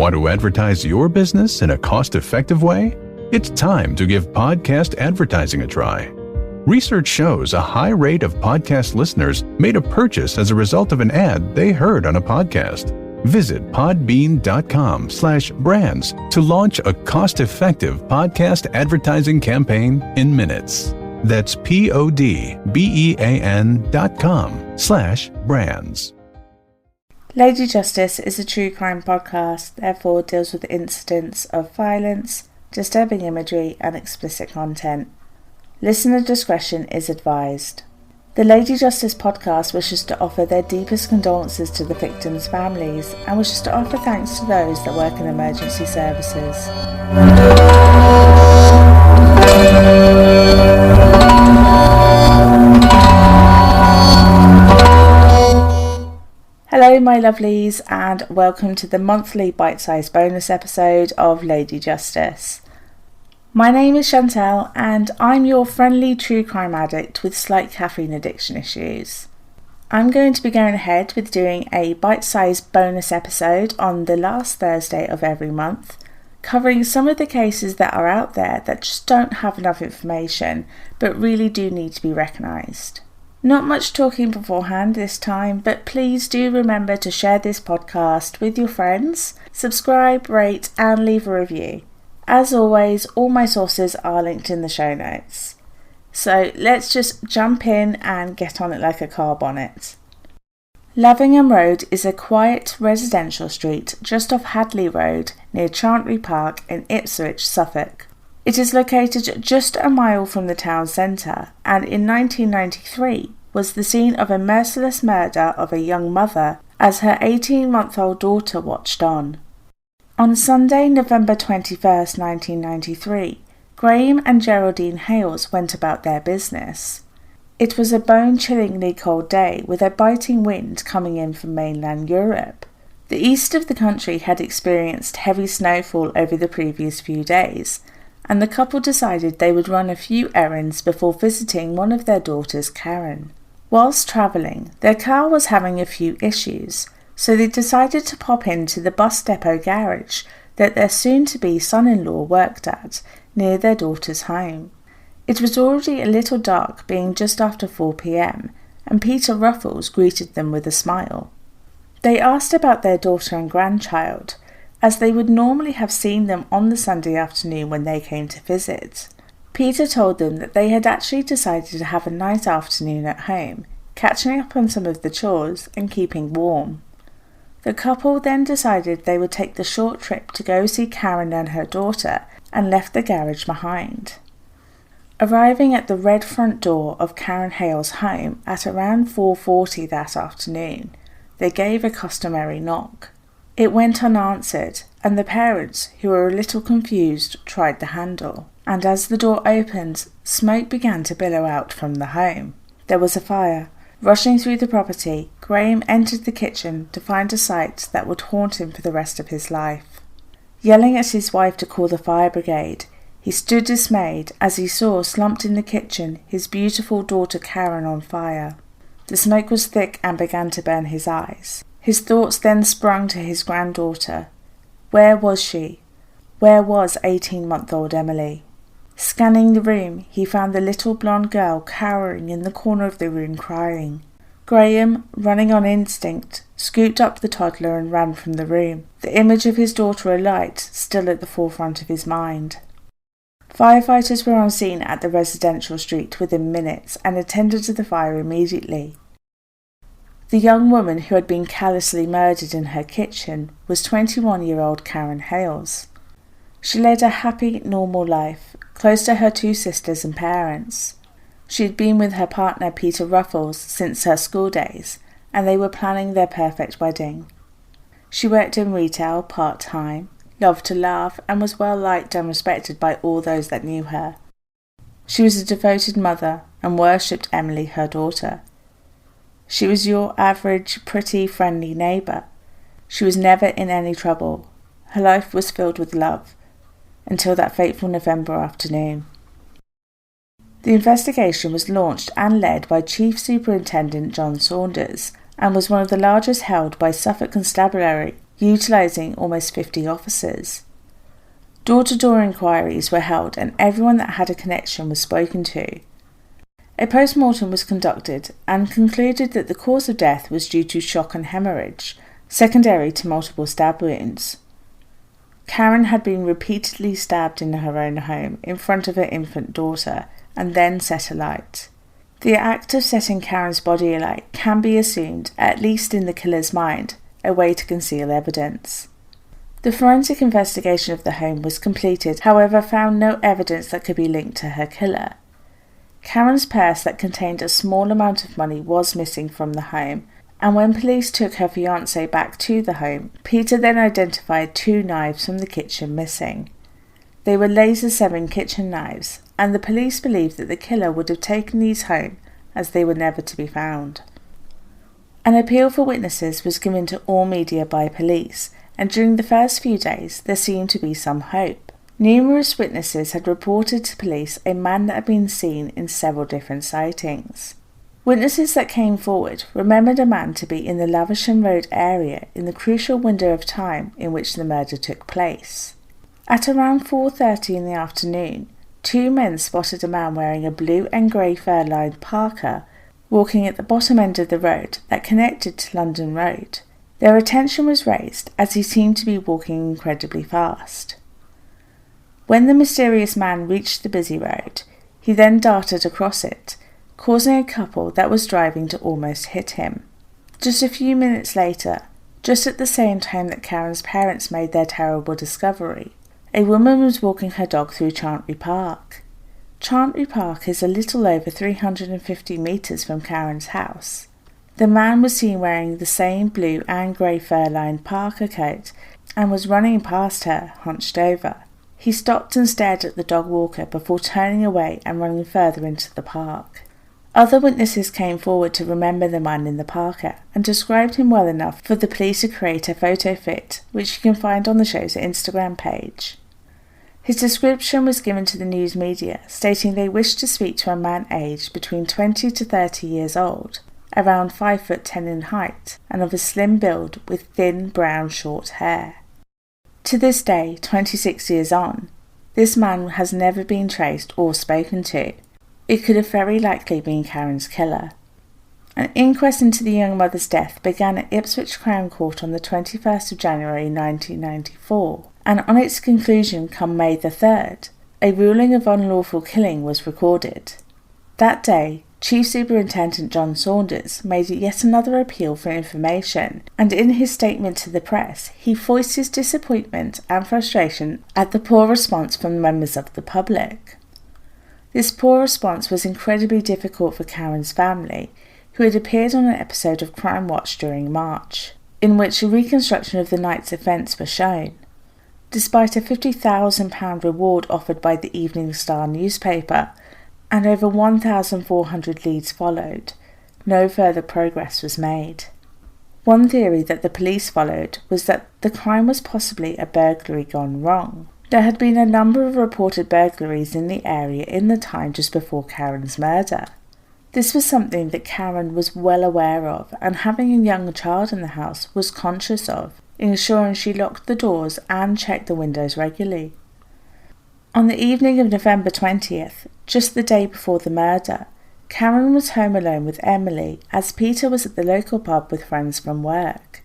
Want to advertise your business in a cost-effective way? It's time to give podcast advertising a try. Research shows a high rate of podcast listeners made a purchase as a result of an ad they heard on a podcast. Visit podbean.com/brands to launch a cost-effective podcast advertising campaign in minutes. That's podbean.com/brands. Lady Justice is a true crime podcast, therefore deals with incidents of violence, disturbing imagery and explicit content. Listener discretion is advised. The Lady Justice podcast wishes to offer their deepest condolences to the victims' families and wishes to offer thanks to those that work in emergency services. Hello my lovelies and welcome to the monthly bite-sized bonus episode of Lady Justice. My name is Chantel and I'm your friendly true crime addict with slight caffeine addiction issues. I'm going to be going ahead with doing a bite-sized bonus episode on the last Thursday of every month, covering some of the cases that are out there that just don't have enough information but really do need to be recognised. Not much talking beforehand this time, but please do remember to share this podcast with your friends, subscribe, rate and leave a review. As always, all my sources are linked in the show notes. So let's just jump in and get on it like a car bonnet. Lavingham Road is a quiet residential street just off Hadley Road near Chantry Park in Ipswich, Suffolk. It is located just a mile from the town centre and in 1993 was the scene of a merciless murder of a young mother as her 18-month-old daughter watched on. On Sunday, November 21st, 1993, Graham and Geraldine Hales went about their business. It was a bone-chillingly cold day with a biting wind coming in from mainland Europe. The east of the country had experienced heavy snowfall over the previous few days, and the couple decided they would run a few errands before visiting one of their daughters, Karen. Whilst travelling, their car was having a few issues, so they decided to pop into the bus depot garage that their soon-to-be son-in-law worked at, near their daughter's home. It was already a little dark, being just after 4 p.m, and Peter Ruffles greeted them with a smile. They asked about their daughter and grandchild, as they would normally have seen them on the Sunday afternoon when they came to visit. Peter told them that they had actually decided to have a nice afternoon at home, catching up on some of the chores and keeping warm. The couple then decided they would take the short trip to go see Karen and her daughter and left the garage behind. Arriving at the red front door of Karen Hales' home at around 4:40 that afternoon, they gave a customary knock. It went unanswered, and the parents, who were a little confused, tried the handle, and as the door opened, smoke began to billow out from the home. There was a fire. Rushing through the property, Graham entered the kitchen to find a sight that would haunt him for the rest of his life. Yelling at his wife to call the fire brigade, he stood dismayed as he saw slumped in the kitchen his beautiful daughter Karen on fire. The smoke was thick and began to burn his eyes. His thoughts then sprung to his granddaughter. Where was she? Where was 18-month-old Emily? Scanning the room, he found the little blonde girl cowering in the corner of the room crying. Graham, running on instinct, scooped up the toddler and ran from the room, the image of his daughter alight still at the forefront of his mind. Firefighters were on scene at the residential street within minutes and attended to the fire immediately. The young woman who had been callously murdered in her kitchen was 21-year-old Karen Hales. She led a happy, normal life, close to her 2 sisters and parents. She had been with her partner Peter Ruffles since her school days, and they were planning their perfect wedding. She worked in retail part-time, loved to laugh, and was well liked and respected by all those that knew her. She was a devoted mother and worshipped Emily, her daughter. She was your average, pretty, friendly neighbour. She was never in any trouble. Her life was filled with love, until that fateful November afternoon. The investigation was launched and led by Chief Superintendent John Saunders, and was one of the largest held by Suffolk Constabulary, utilising almost 50 officers. Door-to-door inquiries were held and everyone that had a connection was spoken to. A post-mortem was conducted and concluded that the cause of death was due to shock and hemorrhage, secondary to multiple stab wounds. Karen had been repeatedly stabbed in her own home in front of her infant daughter and then set alight. The act of setting Karen's body alight can be assumed, at least in the killer's mind, a way to conceal evidence. The forensic investigation of the home was completed, however found no evidence that could be linked to her killer. Karen's purse that contained a small amount of money was missing from the home, and when police took her fiancé back to the home, Peter then identified 2 knives from the kitchen missing. They were laser-7 kitchen knives, and the police believed that the killer would have taken these home as they were never to be found. An appeal for witnesses was given to all media by police, and during the first few days there seemed to be some hope. Numerous witnesses had reported to police a man that had been seen in several different sightings. Witnesses that came forward remembered a man to be in the Lavisham Road area in the crucial window of time in which the murder took place. At around 4:30 in the afternoon, 2 men spotted a man wearing a blue and grey fur-lined parka walking at the bottom end of the road that connected to London Road. Their attention was raised as he seemed to be walking incredibly fast. When the mysterious man reached the busy road, he then darted across it, causing a couple that was driving to almost hit him. Just a few minutes later, just at the same time that Karen's parents made their terrible discovery, a woman was walking her dog through Chantry Park. Chantry Park is a little over 350 metres from Karen's house. The man was seen wearing the same blue and grey fur-lined parka coat and was running past her, hunched over. He stopped and stared at the dog walker before turning away and running further into the park. Other witnesses came forward to remember the man in the parka and described him well enough for the police to create a photo fit, which you can find on the show's Instagram page. His description was given to the news media, stating they wished to speak to a man aged between 20 to 30 years old, around 5'10" in height, and of a slim build with thin brown short hair. To this day, 26 years on, this man has never been traced or spoken to. It could have very likely been Karen's killer. An inquest into the young mother's death began at Ipswich Crown Court on the 21st of January 1994, and on its conclusion come May the 3rd, a ruling of unlawful killing was recorded. That day, Chief Superintendent John Saunders made yet another appeal for information, and in his statement to the press, he voiced his disappointment and frustration at the poor response from members of the public. This poor response was incredibly difficult for Karen's family, who had appeared on an episode of Crime Watch during March, in which a reconstruction of the night's events was shown. Despite a £50,000 reward offered by the Evening Star newspaper, and over 1,400 leads followed, no further progress was made. One theory that the police followed was that the crime was possibly a burglary gone wrong. There had been a number of reported burglaries in the area in the time just before Karen's murder. This was something that Karen was well aware of, and having a young child in the house was conscious of, ensuring she locked the doors and checked the windows regularly. On the evening of November 20th, just the day before the murder, Karen was home alone with Emily as Peter was at the local pub with friends from work.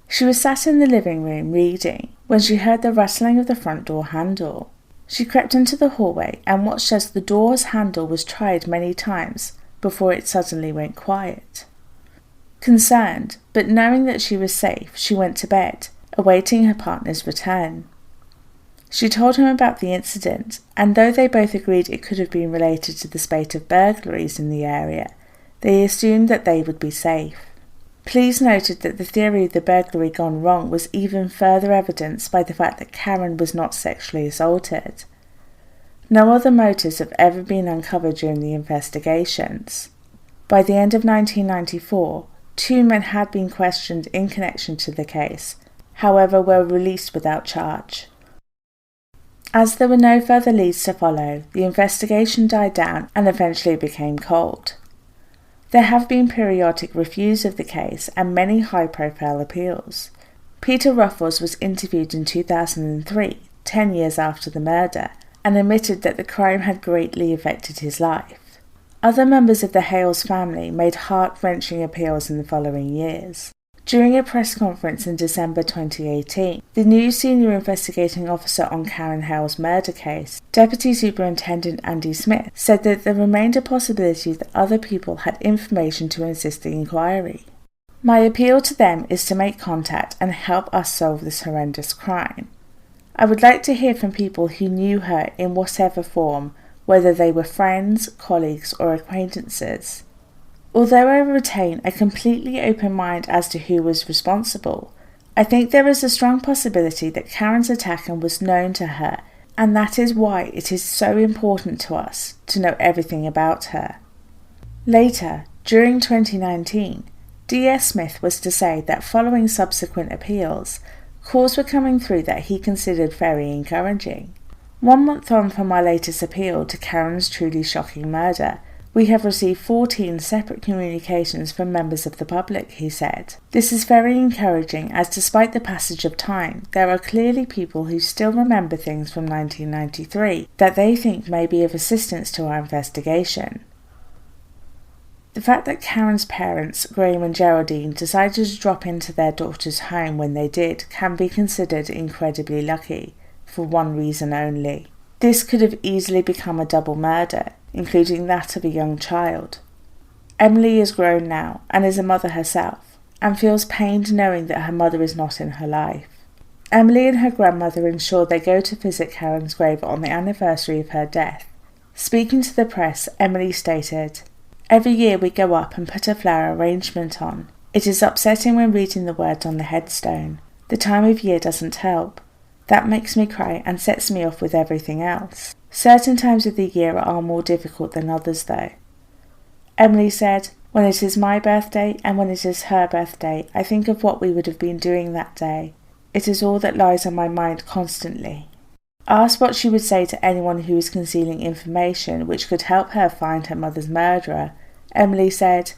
She was sat in the living room reading when she heard the rustling of the front door handle. She crept into the hallway and watched as the door's handle was tried many times before it suddenly went quiet. Concerned, but knowing that she was safe, she went to bed, awaiting her partner's return. She told him about the incident, and though they both agreed it could have been related to the spate of burglaries in the area, they assumed that they would be safe. Police noted that the theory of the burglary gone wrong was even further evidenced by the fact that Karen was not sexually assaulted. No other motives have ever been uncovered during the investigations. By the end of 1994, 2 men had been questioned in connection to the case, however were released without charge. As there were no further leads to follow, the investigation died down and eventually became cold. There have been periodic reviews of the case and many high-profile appeals. Peter Ruffles was interviewed in 2003, 10 years after the murder, and admitted that the crime had greatly affected his life. Other members of the Hales family made heart-wrenching appeals in the following years. During a press conference in December 2018, the new senior investigating officer on Karen Hale's murder case, Deputy Superintendent Andy Smith, said that there remained a possibility that other people had information to assist the inquiry. My appeal to them is to make contact and help us solve this horrendous crime. I would like to hear from people who knew her in whatever form, whether they were friends, colleagues, or acquaintances. Although I retain a completely open mind as to who was responsible, I think there is a strong possibility that Karen's attacker was known to her, and that is why it is so important to us to know everything about her. Later, during 2019, D.S. Smith was to say that following subsequent appeals, calls were coming through that he considered very encouraging. 1 month on from my latest appeal to Karen's truly shocking murder, we have received 14 separate communications from members of the public, he said. This is very encouraging as despite the passage of time, there are clearly people who still remember things from 1993 that they think may be of assistance to our investigation. The fact that Karen's parents, Graham and Geraldine, decided to drop into their daughter's home when they did can be considered incredibly lucky, for one reason only. This could have easily become a double murder, including that of a young child. Emily is grown now and is a mother herself, and feels pained knowing that her mother is not in her life. Emily and her grandmother ensure they go to visit Karen's grave on the anniversary of her death. Speaking to the press, Emily stated, "Every year we go up and put a flower arrangement on. It is upsetting when reading the words on the headstone. The time of year doesn't help. That makes me cry and sets me off with everything else. Certain times of the year are more difficult than others though." Emily said, "When it is my birthday and when it is her birthday, I think of what we would have been doing that day. It is all that lies on my mind constantly." Asked what she would say to anyone who is concealing information which could help her find her mother's murderer, Emily said,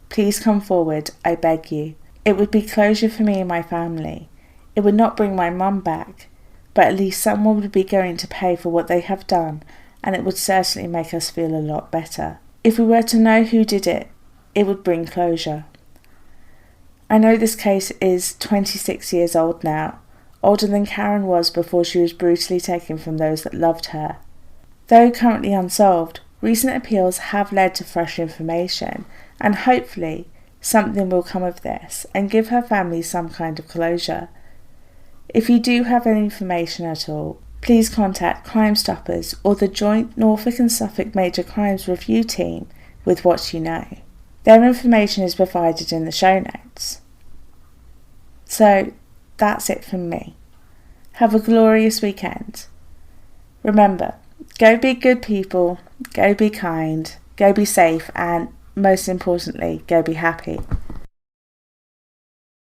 "Please come forward, I beg you. It would be closure for me and my family. It would not bring my mum back, but at least someone would be going to pay for what they have done, and it would certainly make us feel a lot better. If we were to know who did it, it would bring closure." I know this case is 26 years old now, older than Karen was before she was brutally taken from those that loved her. Though currently unsolved, recent appeals have led to fresh information, and hopefully something will come of this and give her family some kind of closure. If you do have any information at all, please contact Crime Stoppers or the joint Norfolk and Suffolk Major Crimes Review team with what you know. Their information is provided in the show notes. So, that's it from me. Have a glorious weekend. Remember, go be good people, go be kind, go be safe, and most importantly, go be happy.